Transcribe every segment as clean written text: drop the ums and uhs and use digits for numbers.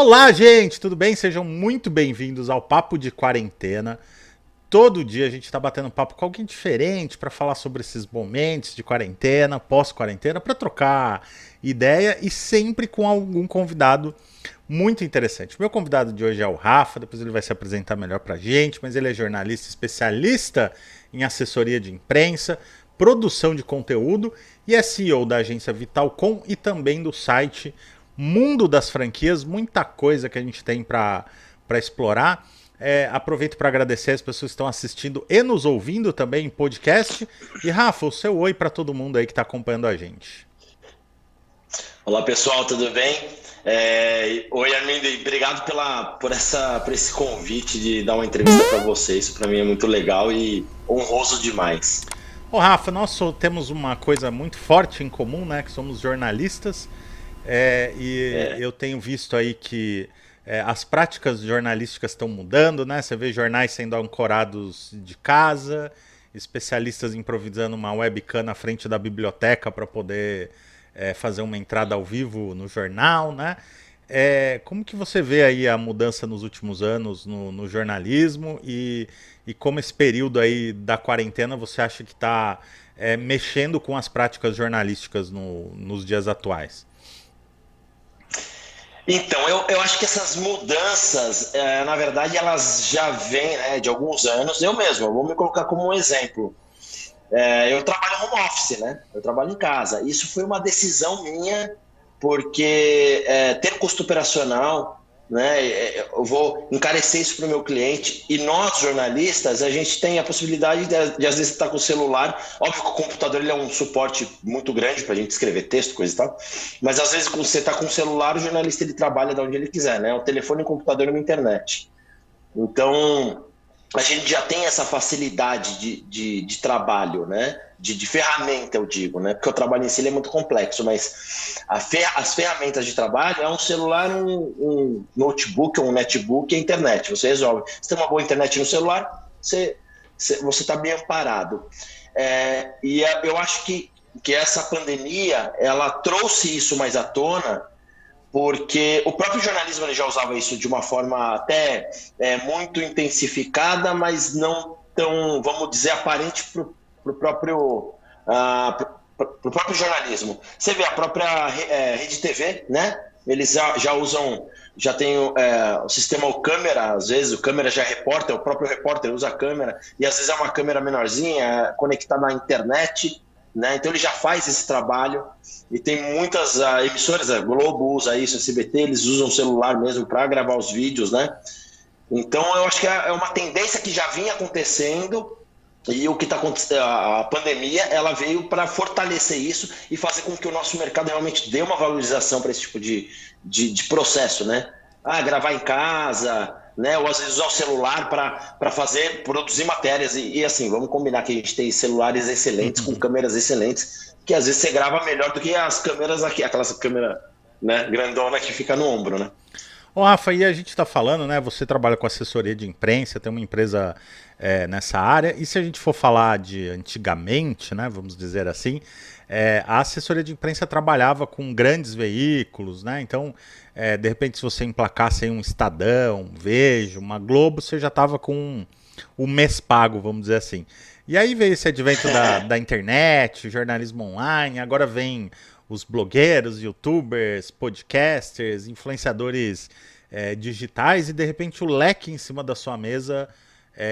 Olá, gente, tudo bem? Sejam muito bem-vindos ao Papo de Quarentena. Todo dia a gente está batendo papo com alguém diferente para falar sobre esses momentos de quarentena, pós-quarentena, para trocar ideia e sempre com algum convidado muito interessante. Meu convidado de hoje é o Rafa, depois ele vai se apresentar melhor para a gente, mas ele é jornalista especialista em assessoria de imprensa, produção de conteúdo e é CEO da agência Vitalcom e também do site Mundo das Franquias, muita coisa que a gente tem para explorar. Aproveito para agradecer as pessoas que estão assistindo e nos ouvindo também em podcast. E Rafa, o seu oi para todo mundo aí que está acompanhando a gente. Olá pessoal, tudo bem? Oi, Armindo, e obrigado por esse convite de dar uma entrevista para você. Isso para mim é muito legal e honroso demais. Ô Rafa, nós temos uma coisa muito forte em comum, né? Que somos jornalistas. E É, eu tenho visto aí que as práticas jornalísticas estão mudando, né? Você vê jornais sendo ancorados de casa, especialistas improvisando uma webcam na frente da biblioteca para poder fazer uma entrada ao vivo no jornal, né? Como que você vê aí a mudança nos últimos anos no jornalismo e como esse período aí da quarentena você acha que está mexendo com as práticas jornalísticas nos dias atuais? então, eu acho que essas mudanças, na verdade, elas já vêm, né, de alguns anos. Eu vou me colocar como um exemplo. Eu trabalho home office, né? Eu trabalho em casa. Isso foi uma decisão minha, porque ter custo operacional, né? Eu vou encarecer isso para o meu cliente. E nós, jornalistas, a gente tem a possibilidade de às vezes estar com o celular. Óbvio que o computador ele é um suporte muito grande para a gente escrever texto, coisa e tal. Mas às vezes, quando você está com o celular, o jornalista ele trabalha de onde ele quiser, né? O telefone, o computador e uma internet. Então, a gente já tem essa facilidade de trabalho, né? De ferramenta, eu digo, né? Porque o trabalho em si é muito complexo, mas as ferramentas de trabalho é um celular, um notebook, um netbook e a internet. Você resolve. Se tem uma boa internet no celular, você está bem amparado. Eu acho que essa pandemia, ela trouxe isso mais à tona, porque o próprio jornalismo ele já usava isso de uma forma até muito intensificada, mas não tão, vamos dizer, aparente para o próprio, pro próprio jornalismo. Você vê a própria Rede TV, né? Eles já usam, já tem o sistema o câmera, às vezes o câmera já é repórter, o próprio repórter usa a câmera, e às vezes é uma câmera menorzinha, conectada na internet, né? Então ele já faz esse trabalho. E tem muitas emissoras, a Globo usa isso, a SBT, eles usam o celular mesmo para gravar os vídeos, né? Então eu acho que é uma tendência que já vinha acontecendo e o que está acontecendo, a pandemia, ela veio para fortalecer isso e fazer com que o nosso mercado realmente dê uma valorização para esse tipo de processo, né? Gravar em casa, né? Ou às vezes usar o celular para produzir matérias e assim, vamos combinar que a gente tem celulares excelentes com câmeras excelentes, que às vezes você grava melhor do que as câmeras aqui, aquelas câmeras, né, grandona que fica no ombro, né? Ô Rafa, e a gente está falando, né? Você trabalha com assessoria de imprensa, tem uma empresa nessa área, e se a gente for falar de antigamente, né? Vamos dizer assim, a assessoria de imprensa trabalhava com grandes veículos, né? Então, de repente, se você emplacasse aí um Estadão, um Veja, uma Globo, você já estava com o mês pago, vamos dizer assim. E aí veio esse advento da internet, jornalismo online, agora vem os blogueiros, youtubers, podcasters, influenciadores digitais e de repente o leque em cima da sua mesa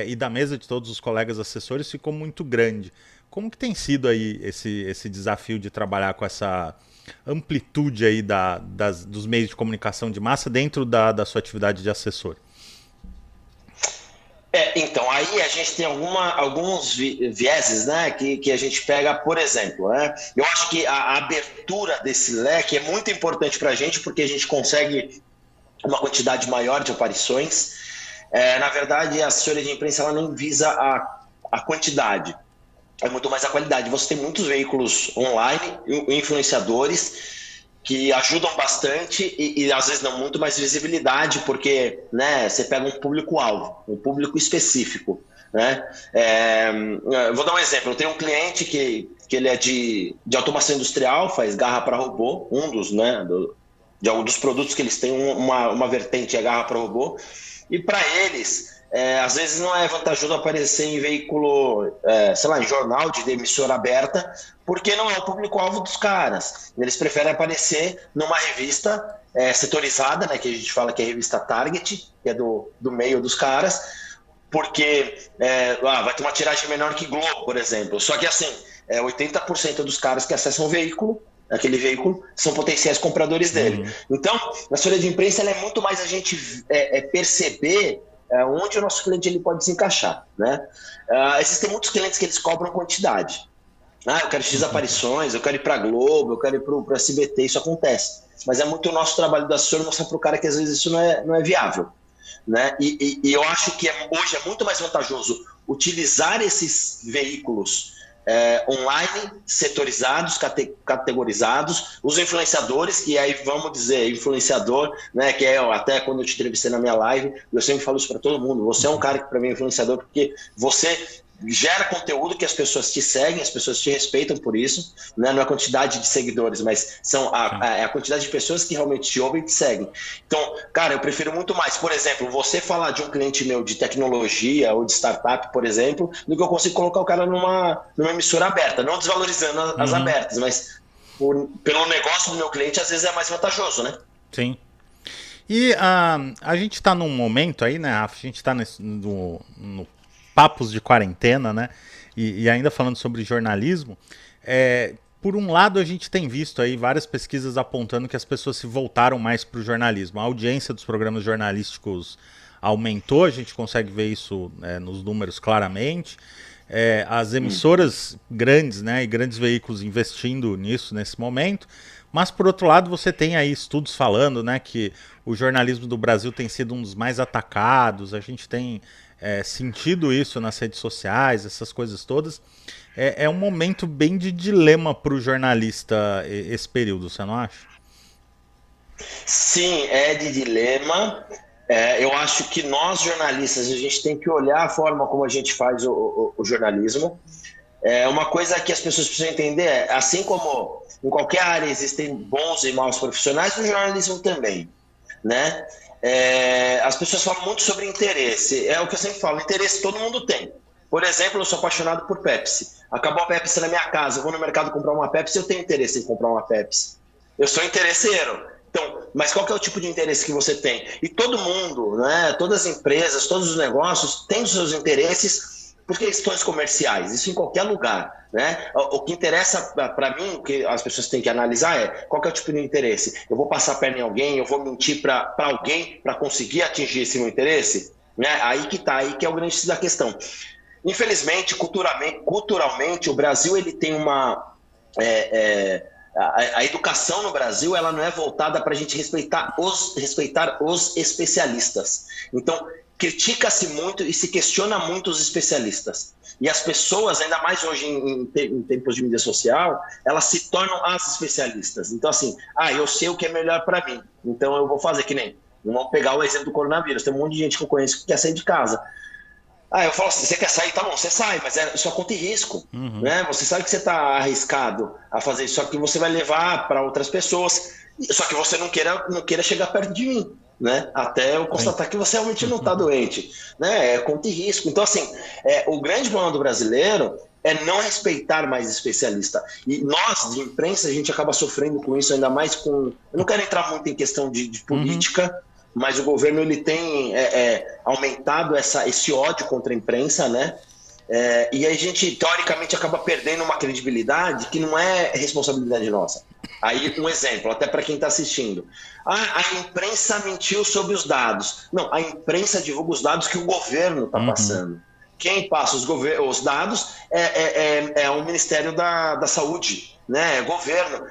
e da mesa de todos os colegas assessores ficou muito grande. Como que tem sido aí esse desafio de trabalhar com essa amplitude aí dos meios de comunicação de massa dentro da sua atividade de assessor? Então, aí a gente tem alguns vieses, né, que a gente pega, por exemplo, né? Eu acho que a abertura desse leque é muito importante para a gente, porque a gente consegue uma quantidade maior de aparições. Na verdade, a assessoria de imprensa ela nem visa a quantidade, é muito mais a qualidade. Você tem muitos veículos online, influenciadores, que ajudam bastante e às vezes dão muito mais visibilidade, porque, né, você pega um público-alvo, um público específico, né? Vou dar um exemplo. Eu tenho um cliente que ele é de automação industrial, faz garra para robô, um dos, né, de algum dos produtos que eles têm uma vertente é garra para robô, e para eles, às vezes não é vantajoso aparecer em veículo, sei lá, em jornal de emissora aberta, porque não é o público-alvo dos caras. Eles preferem aparecer numa revista setorizada, né, que a gente fala que é a revista Target, que é do meio dos caras, porque vai ter uma tiragem menor que Globo, por exemplo. Só que assim, 80% dos caras que acessam o veículo, aquele veículo, são potenciais compradores dele. Uhum. Então, a assessoria de imprensa ela é muito mais a gente perceber onde o nosso cliente ele pode se encaixar, né? Existem muitos clientes que eles cobram quantidade. Eu quero X aparições, eu quero ir para a Globo, eu quero ir para o SBT, isso acontece. Mas é muito o nosso trabalho do assessor mostrar para o cara que às vezes isso não é viável. Né? E eu acho que hoje é muito mais vantajoso utilizar esses veículos online, setorizados, categorizados, os influenciadores, que aí vamos dizer, influenciador, né, que até quando eu te entrevistei na minha live, eu sempre falo isso para todo mundo, você é um cara que para mim é influenciador porque você gera conteúdo que as pessoas te seguem, as pessoas te respeitam por isso, né? Não é a quantidade de seguidores, mas são a quantidade de pessoas que realmente te ouvem e te seguem. Então, cara, eu prefiro muito mais, por exemplo, você falar de um cliente meu de tecnologia ou de startup, por exemplo, do que eu consigo colocar o cara numa emissora aberta, não desvalorizando as Uhum. abertas, mas pelo negócio do meu cliente, às vezes é mais vantajoso, né? Sim. E a gente está num momento aí, né, Rafa? A gente está no papos de quarentena, né? E ainda falando sobre jornalismo, por um lado a gente tem visto aí várias pesquisas apontando que as pessoas se voltaram mais para o jornalismo. A audiência dos programas jornalísticos aumentou, a gente consegue ver isso nos números claramente. As emissoras grandes, né, e grandes veículos investindo nisso nesse momento. Mas por outro lado, você tem aí estudos falando, né, que o jornalismo do Brasil tem sido um dos mais atacados. A gente tem sentido isso nas redes sociais, essas coisas todas. É um momento bem de dilema para o jornalista esse período, você não acha? Sim, é de dilema. Eu acho que nós, jornalistas, a gente tem que olhar a forma como a gente faz o jornalismo. Uma coisa que as pessoas precisam entender assim como em qualquer área existem bons e maus profissionais, no jornalismo também, né? As pessoas falam muito sobre interesse. É o que eu sempre falo, interesse todo mundo tem. Por exemplo, eu sou apaixonado por Pepsi. Acabou a Pepsi na minha casa, eu vou no mercado comprar uma Pepsi, eu tenho interesse em comprar uma Pepsi. Eu sou interesseiro. Então, mas qual que é o tipo de interesse que você tem? E todo mundo, né, todas as empresas, todos os negócios têm os seus interesses por questões comerciais, isso em qualquer lugar, né? O que interessa para mim, o que as pessoas têm que analisar é qual que é o tipo de interesse. Eu vou passar a perna em alguém, eu vou mentir para alguém para conseguir atingir esse meu interesse? Né? Aí que tá, aí que é o grande da questão. Infelizmente, culturalmente, o Brasil ele tem uma a educação no Brasil ela não é voltada para a gente respeitar os especialistas. Então, critica-se muito e se questiona muito os especialistas. E as pessoas, ainda mais hoje em tempos de mídia social, elas se tornam as especialistas. Então, assim, eu sei o que é melhor para mim, então eu vou fazer que nem. Vamos pegar o exemplo do coronavírus. Tem um monte de gente que eu conheço que quer sair de casa. Eu falo assim, você quer sair? Tá bom, você sai, mas é sua conta e risco. Uhum. Né? Você sabe que você está arriscado a fazer isso, só que você vai levar para outras pessoas, só que você não queira chegar perto de mim. Né? Até eu Sim. constatar que você realmente não está doente. Né? É conta e risco. Então, assim, o grande problema do brasileiro é não respeitar mais especialista. E nós, de imprensa, a gente acaba sofrendo com isso, ainda mais com... Eu não quero entrar muito em questão de política, mas o governo ele tem aumentado esse ódio contra a imprensa, né? E a gente, teoricamente, acaba perdendo uma credibilidade que não é responsabilidade nossa. Aí, um exemplo, até para quem está assistindo. A imprensa mentiu sobre os dados. Não, a imprensa divulga os dados que o governo está Uhum. passando. Quem passa os dados é o Ministério da Saúde, né? É governo.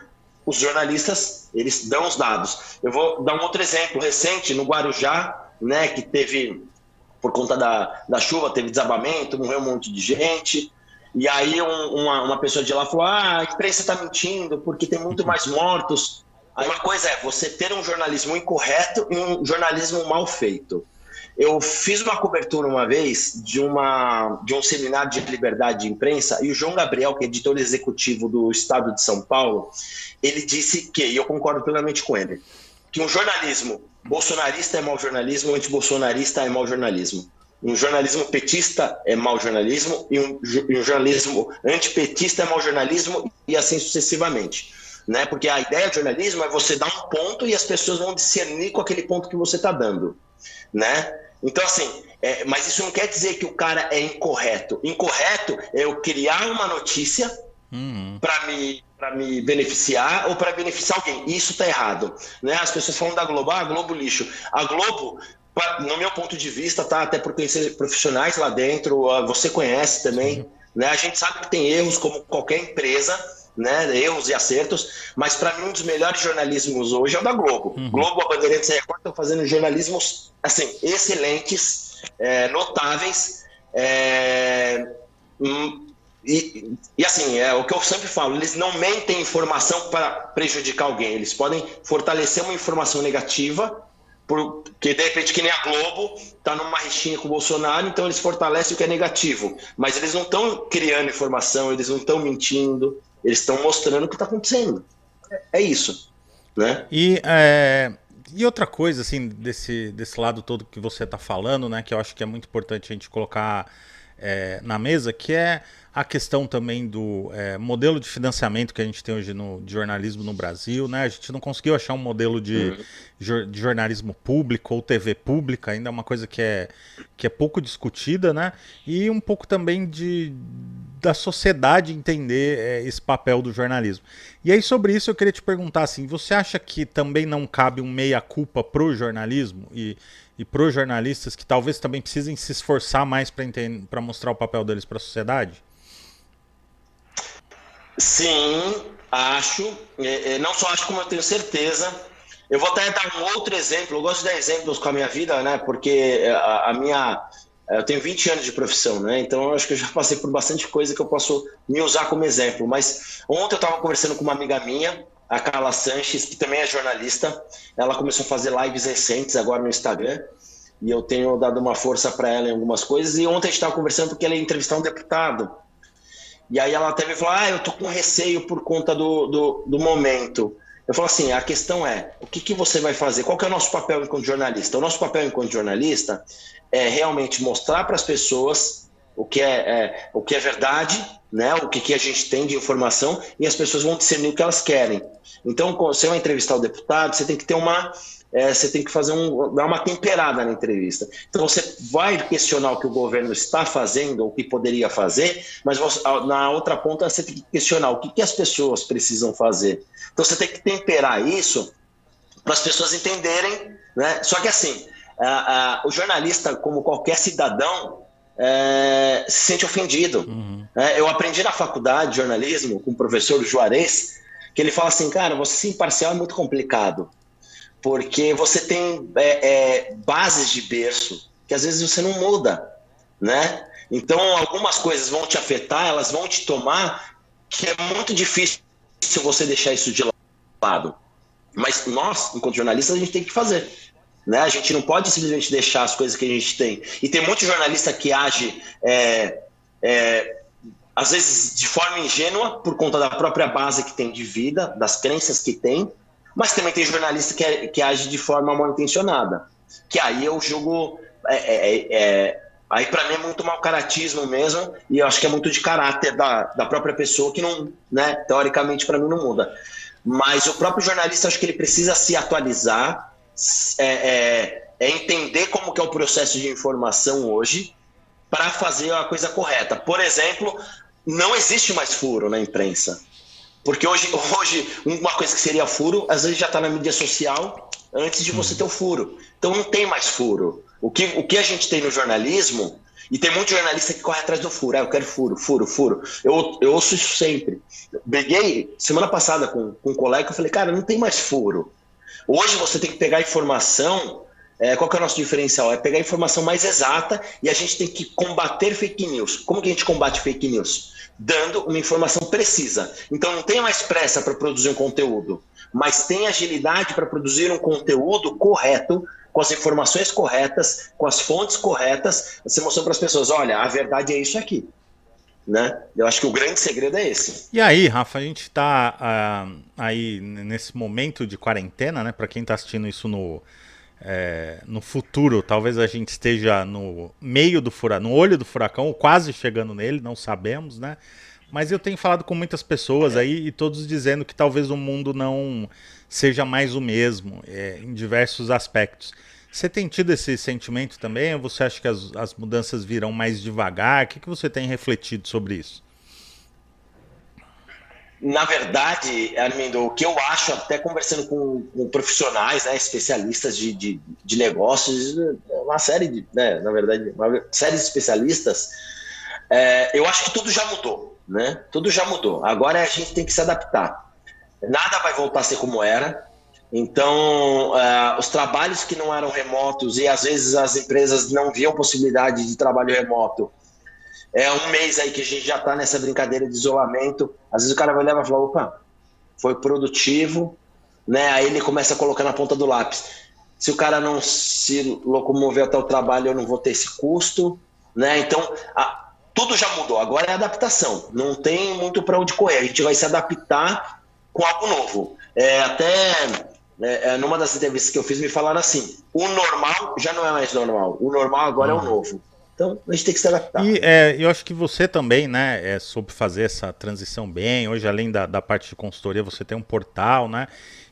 Os jornalistas, eles dão os dados. Eu vou dar um outro exemplo recente, no Guarujá, né, que teve, por conta da chuva, teve desabamento, morreu um monte de gente. E aí uma pessoa de lá falou, a imprensa está mentindo porque tem muito mais mortos. Aí uma coisa é você ter um jornalismo incorreto e um jornalismo mal feito. Eu fiz uma cobertura uma vez de um seminário de liberdade de imprensa e o João Gabriel, que é editor executivo do Estado de São Paulo, ele disse que, e eu concordo plenamente com ele, que um jornalismo bolsonarista é mau jornalismo, antibolsonarista é mau jornalismo. Um jornalismo petista é mau jornalismo e um jornalismo antipetista é mau jornalismo e assim sucessivamente. Né? Porque a ideia do jornalismo é você dar um ponto e as pessoas vão discernir com aquele ponto que você está dando. Né? Então, assim, mas isso não quer dizer que o cara é incorreto. Incorreto é eu criar uma notícia para me beneficiar ou para beneficiar alguém. Isso está errado. Né? As pessoas falam da Globo, ah, Globo lixo. A Globo, no meu ponto de vista, tá, até por conhecer profissionais lá dentro, você conhece também, né? A gente sabe que tem erros como qualquer empresa, né? Erros e acertos, mas para mim um dos melhores jornalismos hoje é o da Globo. Globo, a Bandeirantes e a Record estão fazendo jornalismos assim, excelentes, notáveis, e assim, é o que eu sempre falo, eles não mentem informação para prejudicar alguém, eles podem fortalecer uma informação negativa, porque de repente que nem a Globo está numa rixinha com o Bolsonaro, então eles fortalecem o que é negativo, mas eles não estão criando informação, eles não estão mentindo, eles estão mostrando o que está acontecendo. É isso, né? E outra coisa, assim, desse lado todo que você está falando, né, que eu acho que é muito importante a gente colocar na mesa, que é a questão também do modelo de financiamento que a gente tem hoje de jornalismo no Brasil, né? A gente não conseguiu achar um modelo de jornalismo público ou TV pública, ainda é uma coisa que é pouco discutida, né? E um pouco também da sociedade entender esse papel do jornalismo. E aí sobre isso eu queria te perguntar assim, você acha que também não cabe um meia-culpa pro jornalismo e pros jornalistas que talvez também precisem se esforçar mais para mostrar o papel deles para a sociedade? Sim, acho. Não só acho, como eu tenho certeza. Eu vou até dar um outro exemplo. Eu gosto de dar exemplos com a minha vida, né? Porque eu tenho 20 anos de profissão, né? Então eu acho que eu já passei por bastante coisa que eu posso me usar como exemplo. Mas ontem eu estava conversando com uma amiga minha, a Carla Sanches, que também é jornalista. Ela começou a fazer lives recentes agora no Instagram. E eu tenho dado uma força para ela em algumas coisas. E ontem a gente estava conversando porque ela ia entrevistar um deputado. E aí ela até me falou, eu tô com receio por conta do momento. Eu falo assim, a questão é, o que você vai fazer? Qual que é o nosso papel enquanto jornalista? O nosso papel enquanto jornalista é realmente mostrar para as pessoas o que é verdade, né? O que a gente tem de informação, e as pessoas vão discernir o que elas querem. Então, quando você vai entrevistar o deputado, você tem que ter você tem que dar uma temperada na entrevista. Então você vai questionar o que o governo está fazendo ou o que poderia fazer, mas na outra ponta você tem que questionar o que as pessoas precisam fazer. Então você tem que temperar isso para as pessoas entenderem, né? Só que assim, o jornalista, como qualquer cidadão, se sente ofendido. Eu aprendi na faculdade de jornalismo com o professor Juarez, que ele fala assim, cara, você ser imparcial é muito complicado. Porque você tem bases de berço que às vezes você não muda, né? Então algumas coisas vão te afetar, elas vão te tomar, que é muito difícil você deixar isso de lado. Mas nós, enquanto jornalistas, a gente tem que fazer, né? A gente não pode simplesmente deixar as coisas que a gente tem. E tem muito jornalista que age às vezes de forma ingênua por conta da própria base que tem de vida, das crenças que tem. Mas também tem jornalista que age de forma mal intencionada. Que aí eu julgo. Aí para mim é muito mau caratismo mesmo. E eu acho que é muito de caráter da própria pessoa que não, né, teoricamente para mim não muda. Mas o próprio jornalista, acho que ele precisa se atualizar, entender como que é o processo de informação hoje para fazer a coisa correta. Por exemplo, não existe mais furo na imprensa. Porque hoje uma coisa que seria furo, às vezes já está na mídia social antes de você ter o furo. Então não tem mais furo. O que a gente tem no jornalismo, e tem muito jornalista que corre atrás do furo. Eu quero furo. Eu ouço isso sempre. Briguei semana passada com um colega, eu falei, cara, não tem mais furo. Hoje você tem que pegar a informação, qual que é o nosso diferencial? É pegar a informação mais exata e a gente tem que combater fake news. Como que a gente combate fake news? Dando uma informação precisa. Então não tem mais pressa para produzir um conteúdo, mas tem agilidade para produzir um conteúdo correto, com as informações corretas, com as fontes corretas, você mostrando para as pessoas, olha, a verdade é isso aqui. né? Eu acho que o grande segredo é esse. E aí, Rafa, a gente está aí nesse momento de quarentena, né? Para quem está assistindo isso no futuro, talvez a gente esteja no meio do furacão, no olho do furacão, ou quase chegando nele, não sabemos, né? Mas eu tenho falado com muitas pessoas aí e todos dizendo que talvez o mundo não seja mais o mesmo, em diversos aspectos. Você tem tido esse sentimento também? Ou você acha que as mudanças virão mais devagar? O que você tem refletido sobre isso? Na verdade, Armindo, o que eu acho, até conversando com profissionais, né, especialistas de negócios, uma série de, né, na verdade, uma série de especialistas, eu acho que tudo já mudou, né? Tudo já mudou. Agora a gente tem que se adaptar. Nada vai voltar a ser como era. Então, os trabalhos que não eram remotos e às vezes as empresas não viam possibilidade de trabalho remoto, um mês aí que a gente já está nessa brincadeira de isolamento. Às vezes o cara vai olhar e vai falar: opa, foi produtivo, né? Aí ele começa a colocar na ponta do lápis. Se o cara não se locomover até o trabalho, eu não vou ter esse custo, né? Então, tudo já mudou. Agora é adaptação. Não tem muito para onde correr. A gente vai se adaptar com algo novo. Numa das entrevistas que eu fiz, me falaram assim: o normal já não é mais normal. O normal agora é o Uhum. novo. Então, a gente tem que se adaptar. E eu acho que você também, né, soube fazer essa transição bem. Hoje, além da parte de consultoria, você tem um portal, né?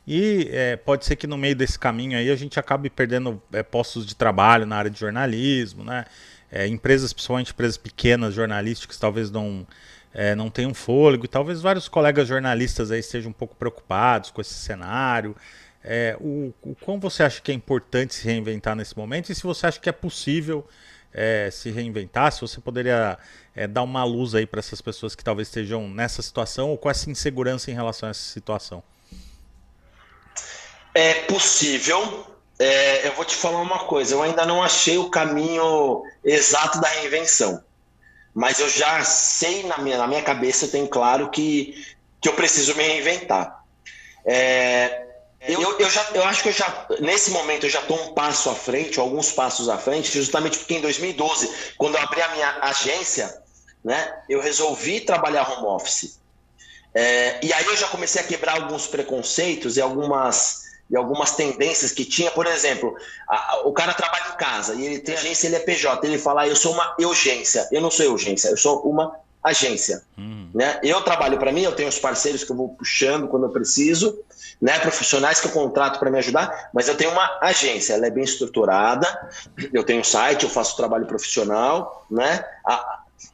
E pode ser que no meio desse caminho aí a gente acabe perdendo postos de trabalho na área de jornalismo, né? Empresas, principalmente empresas pequenas, jornalísticas, talvez não tenham fôlego. E talvez vários colegas jornalistas aí estejam um pouco preocupados com esse cenário. O quão você acha que é importante se reinventar nesse momento e se você acha que é possível se reinventar, se você poderia dar uma luz aí para essas pessoas que talvez estejam nessa situação ou com essa insegurança em relação a essa situação. É possível. Eu vou te falar uma coisa: eu ainda não achei o caminho exato da reinvenção, mas eu já sei na minha cabeça, eu tenho claro que eu preciso me reinventar. É, eu acho que nesse momento, eu já estou um passo à frente, ou alguns passos à frente, justamente porque em 2012, quando eu abri a minha agência, né, eu resolvi trabalhar home office. E aí eu já comecei a quebrar alguns preconceitos e algumas tendências que tinha. Por exemplo, o cara trabalha em casa e ele tem agência, ele é PJ, ele fala: eu sou uma urgência. Eu não sou urgência, eu sou uma agência. Hum. Né? Eu trabalho para mim, eu tenho os parceiros que eu vou puxando quando eu preciso, né? Profissionais que eu contrato para me ajudar, mas eu tenho uma agência, ela é bem estruturada, eu tenho um site, eu faço trabalho profissional, né?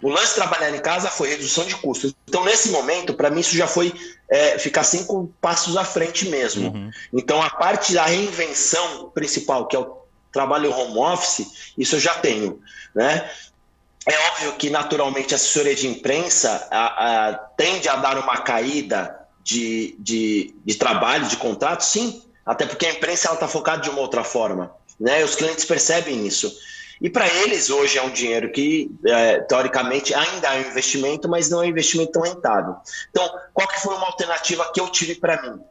O lance de trabalhar em casa foi redução de custos. Então, nesse momento, para mim, isso já foi ficar 5 passos à frente mesmo. Uhum. Então, a parte da reinvenção principal, que é o trabalho home office, isso eu já tenho, né? É óbvio que, naturalmente, a assessoria de imprensa tende a dar uma caída de trabalho, de contrato, sim, até porque a imprensa está focada de uma outra forma, né? Os clientes percebem isso. E para eles, hoje, é um dinheiro que, teoricamente, ainda é um investimento, mas não é um investimento tão rentável. Então, qual que foi uma alternativa que eu tive para mim?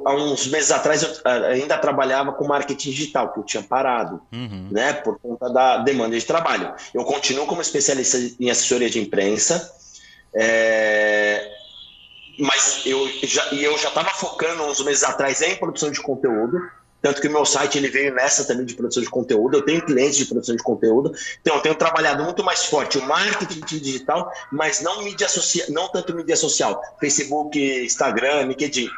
Há uns meses atrás, eu ainda trabalhava com marketing digital, que eu tinha parado, Uhum. né, por conta da demanda de trabalho. Eu continuo como especialista em assessoria de imprensa, mas eu já estava focando uns meses atrás em produção de conteúdo, tanto que o meu site ele veio nessa também de produção de conteúdo. Eu tenho clientes de produção de conteúdo, então eu tenho trabalhado muito mais forte o marketing digital, mas não não tanto mídia social, Facebook, Instagram, LinkedIn,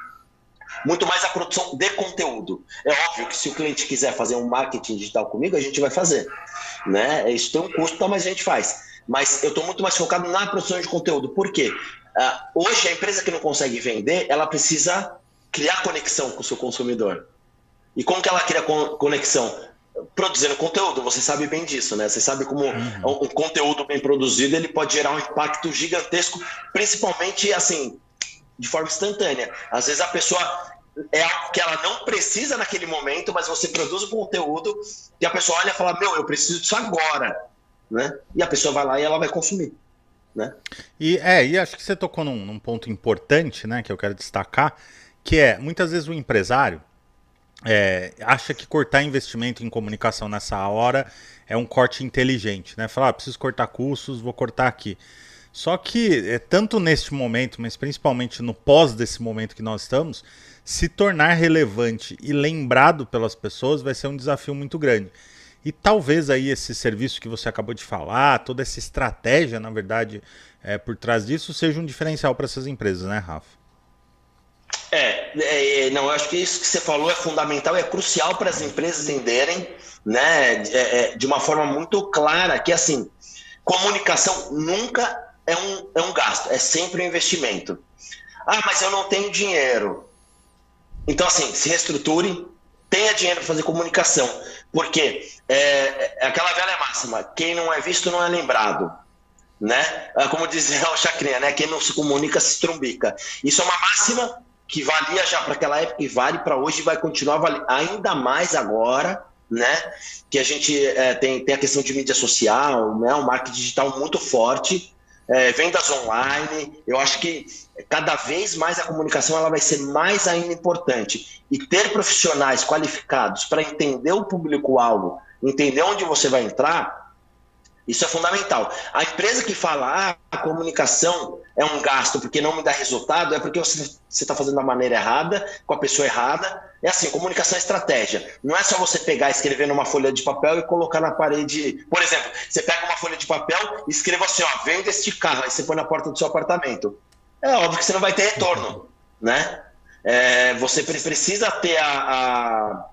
muito mais a produção de conteúdo. É óbvio que se o cliente quiser fazer um marketing digital comigo, a gente vai fazer, né? Isso tem um custo, mas a gente faz. Mas eu estou muito mais focado na produção de conteúdo. Por quê? Hoje, a empresa que não consegue vender, ela precisa criar conexão com o seu consumidor. E como que ela cria conexão? Produzindo conteúdo, você sabe bem disso, né? Você sabe como Uhum. um conteúdo bem produzido, ele pode gerar um impacto gigantesco, principalmente, assim, de forma instantânea. Às vezes a pessoa é algo que ela não precisa naquele momento, mas você produz o conteúdo e a pessoa olha e fala: meu, eu preciso disso agora, né? E a pessoa vai lá e ela vai consumir, né? E acho que você tocou num ponto importante, né, que eu quero destacar, que muitas vezes o empresário acha que cortar investimento em comunicação nessa hora é um corte inteligente, né? Falar, preciso cortar custos, vou cortar aqui. Só que, tanto neste momento, mas principalmente no pós desse momento que nós estamos, se tornar relevante e lembrado pelas pessoas vai ser um desafio muito grande. E talvez aí esse serviço que você acabou de falar, toda essa estratégia, na verdade, por trás disso, seja um diferencial para essas empresas, né, Rafa? Não, eu acho que isso que você falou é fundamental, é crucial para as empresas entenderem, né, de uma forma muito clara que, assim, comunicação nunca é um gasto, é sempre um investimento. Ah, mas eu não tenho dinheiro. Então, assim, se reestruture, tenha dinheiro para fazer comunicação, porque é aquela velha máxima, quem não é visto não é lembrado, né? Como dizia o Chacrinha, né? Quem não se comunica se trumbica. Isso é uma máxima que valia já para aquela época e vale para hoje e vai continuar valendo ainda mais agora, né? Que a gente tem a questão de mídia social, né? Um marketing digital muito forte, vendas online. Eu acho que cada vez mais a comunicação ela vai ser mais ainda importante e ter profissionais qualificados para entender o público-alvo, entender onde você vai entrar. Isso é fundamental. A empresa que fala, a comunicação é um gasto porque não me dá resultado, é porque você está fazendo da maneira errada, com a pessoa errada. É assim, comunicação é estratégia. Não é só você pegar, escrever numa folha de papel e colocar na parede. Por exemplo, você pega uma folha de papel e escreva assim, ó, venda este carro, aí você põe na porta do seu apartamento. É óbvio que você não vai ter retorno, né? Você precisa ter a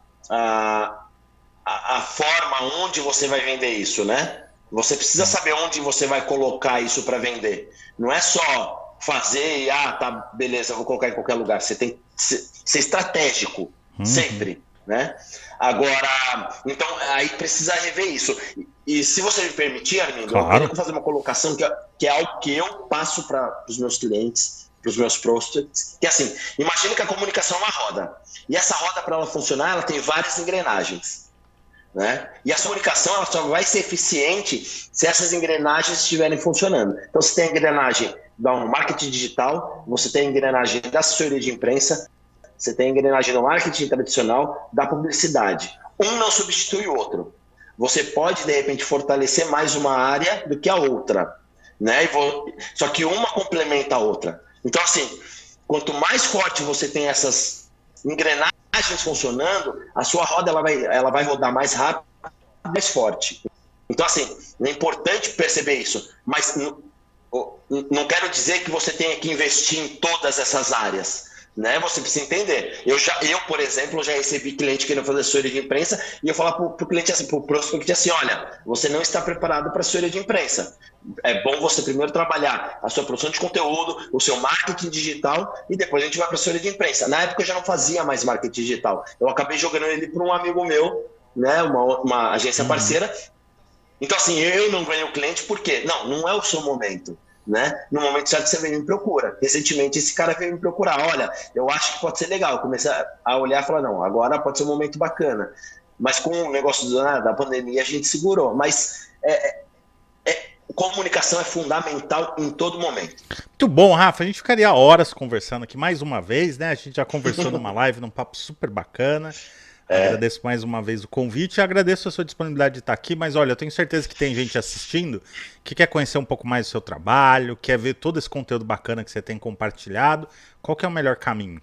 forma onde você vai vender isso, né? Você precisa saber onde você vai colocar isso para vender. Não é só fazer e, tá, beleza, eu vou colocar em qualquer lugar. Você tem que ser estratégico, sempre, né? Agora, então, aí precisa rever isso. E se você me permitir, Armindo, Claro. eu queria fazer uma colocação que é algo que eu passo para os meus clientes, para os meus prospects, que é assim, imagine que a comunicação é uma roda. E essa roda, para ela funcionar, ela tem várias engrenagens. Né? E a comunicação ela só vai ser eficiente se essas engrenagens estiverem funcionando. Então, você tem a engrenagem do marketing digital, você tem a engrenagem da assessoria de imprensa, você tem a engrenagem do marketing tradicional, da publicidade. Um não substitui o outro. Você pode, de repente, fortalecer mais uma área do que a outra. Né? Só que uma complementa a outra. Então, assim, quanto mais forte você tem essas engrenagens funcionando, a sua roda ela vai rodar mais rápido, mais forte. Então, assim, é importante perceber isso, mas não quero dizer que você tenha que investir em todas essas áreas, né? Você precisa entender. Eu, por exemplo, já recebi cliente querendo fazer assessoria de imprensa e eu falar para o cliente assim, para o prospect assim, olha, você não está preparado para assessoria de imprensa. É bom você primeiro trabalhar a sua produção de conteúdo, o seu marketing digital e depois a gente vai para a assessoria de imprensa. Na época eu já não fazia mais marketing digital. Eu acabei jogando ele para um amigo meu, né, uma agência parceira. Então, assim, eu não ganhei o cliente porque não é o seu momento. Né? No momento certo você veio e me procura. Recentemente esse cara veio me procurar. Olha, eu acho que pode ser legal. Eu comecei a olhar e falar, não, agora pode ser um momento bacana. Mas com o negócio da pandemia a gente segurou. Mas comunicação é fundamental em todo momento. Muito bom, Rafa. A gente ficaria horas conversando aqui mais uma vez, né? A gente já conversou numa live, num papo super bacana. Agradeço mais uma vez o convite e agradeço a sua disponibilidade de estar aqui, mas olha, eu tenho certeza que tem gente assistindo que quer conhecer um pouco mais do seu trabalho, quer ver todo esse conteúdo bacana que você tem compartilhado. Qual que é o melhor caminho?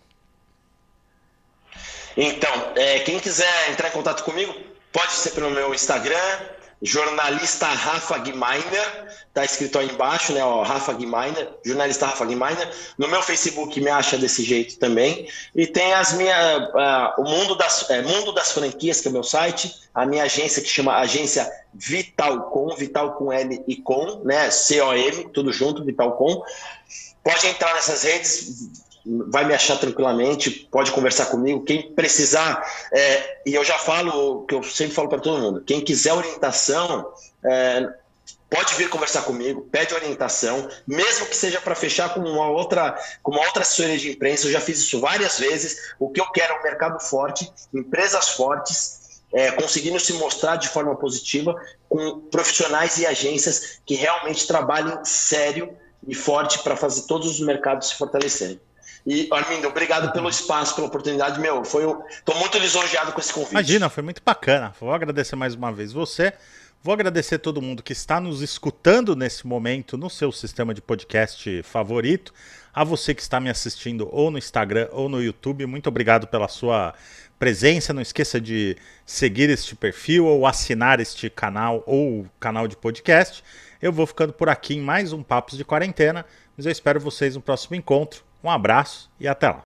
Então, quem quiser entrar em contato comigo, pode ser pelo meu Instagram, jornalista Rafa Guimainer, tá escrito aí embaixo, né, ó, Rafa Guimainer, jornalista Rafa Guimainer. No meu Facebook me acha desse jeito também. E tem o Mundo das Franquias, que é o meu site, a minha agência que chama Agência Vitalcom, Vital com L e com, né, COM, tudo junto, Vitalcom. Pode entrar nessas redes, vai me achar tranquilamente, pode conversar comigo. Quem precisar, e eu já falo o que eu sempre falo para todo mundo, quem quiser orientação, pode vir conversar comigo, pede orientação, mesmo que seja para fechar com uma outra assessoria de imprensa. Eu já fiz isso várias vezes. O que eu quero é um mercado forte, empresas fortes, conseguindo se mostrar de forma positiva com profissionais e agências que realmente trabalhem sério e forte para fazer todos os mercados se fortalecerem. E, Armindo, obrigado pelo espaço, pela oportunidade. Meu, tô muito lisonjeado com esse convite. Imagina, foi muito bacana. Vou agradecer mais uma vez você. Vou agradecer todo mundo que está nos escutando nesse momento no seu sistema de podcast favorito. A você que está me assistindo ou no Instagram ou no YouTube, muito obrigado pela sua presença. Não esqueça de seguir este perfil ou assinar este canal ou canal de podcast. Eu vou ficando por aqui em mais um Papos de Quarentena, mas eu espero vocês no próximo encontro. Um abraço e até lá.